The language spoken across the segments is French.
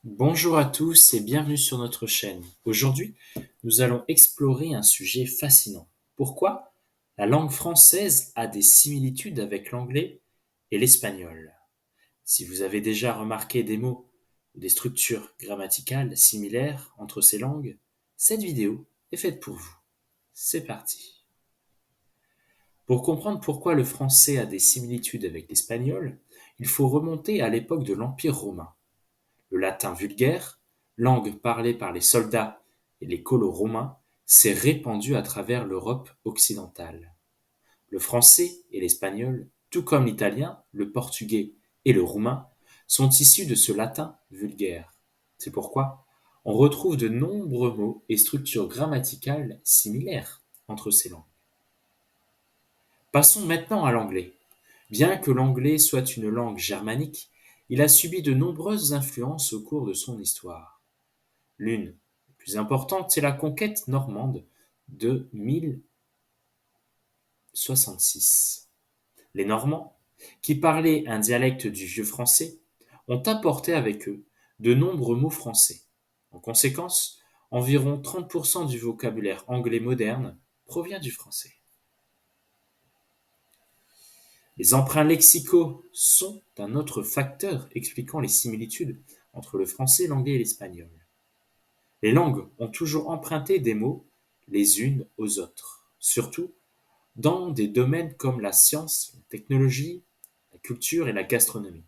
Bonjour à tous et bienvenue sur notre chaîne. Aujourd'hui, nous allons explorer un sujet fascinant. Pourquoi la langue française a des similitudes avec l'anglais et l'espagnol? Si vous avez déjà remarqué des mots ou des structures grammaticales similaires entre ces langues, cette vidéo est faite pour vous. C'est parti. Pour comprendre pourquoi le français a des similitudes avec l'espagnol, il faut remonter à l'époque de l'Empire romain. Le latin vulgaire, langue parlée par les soldats et les colons romains, s'est répandu à travers l'Europe occidentale. Le français et l'espagnol, tout comme l'italien, le portugais et le roumain, sont issus de ce latin vulgaire. C'est pourquoi on retrouve de nombreux mots et structures grammaticales similaires entre ces langues. Passons maintenant à l'anglais. Bien que l'anglais soit une langue germanique, il a subi de nombreuses influences au cours de son histoire. L'une des plus importantes est la conquête normande de 1066. Les Normands, qui parlaient un dialecte du vieux français, ont apporté avec eux de nombreux mots français. En conséquence, environ 30% du vocabulaire anglais moderne provient du français. Les emprunts lexicaux sont un autre facteur expliquant les similitudes entre le français, l'anglais et l'espagnol. Les langues ont toujours emprunté des mots les unes aux autres, surtout dans des domaines comme la science, la technologie, la culture et la gastronomie.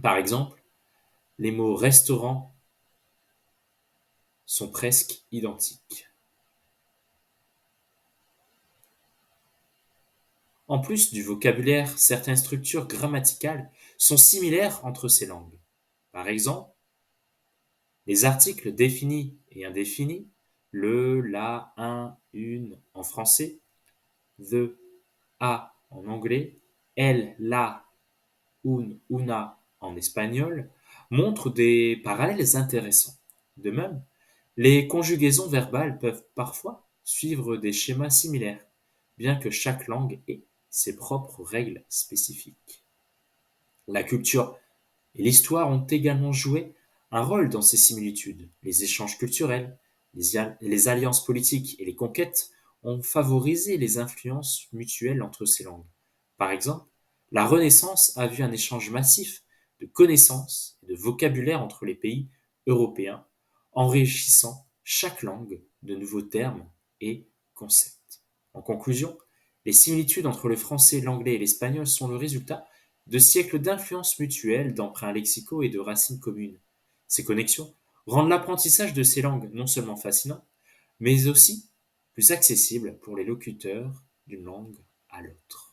Par exemple, les mots restaurant sont presque identiques. En plus du vocabulaire, certaines structures grammaticales sont similaires entre ces langues. Par exemple, les articles définis et indéfinis, le, la, un, une en français, the, a en anglais, elle, la, un, una en espagnol, montrent des parallèles intéressants. De même, les conjugaisons verbales peuvent parfois suivre des schémas similaires, bien que chaque langue ait ses propres règles spécifiques. La culture et l'histoire ont également joué un rôle dans ces similitudes. Les échanges culturels, les alliances politiques et les conquêtes ont favorisé les influences mutuelles entre ces langues. Par exemple, la Renaissance a vu un échange massif de connaissances et de vocabulaire entre les pays européens, enrichissant chaque langue de nouveaux termes et concepts. En conclusion, les similitudes entre le français, l'anglais et l'espagnol sont le résultat de siècles d'influences mutuelles, d'emprunts lexicaux et de racines communes. Ces connexions rendent l'apprentissage de ces langues non seulement fascinant, mais aussi plus accessible pour les locuteurs d'une langue à l'autre.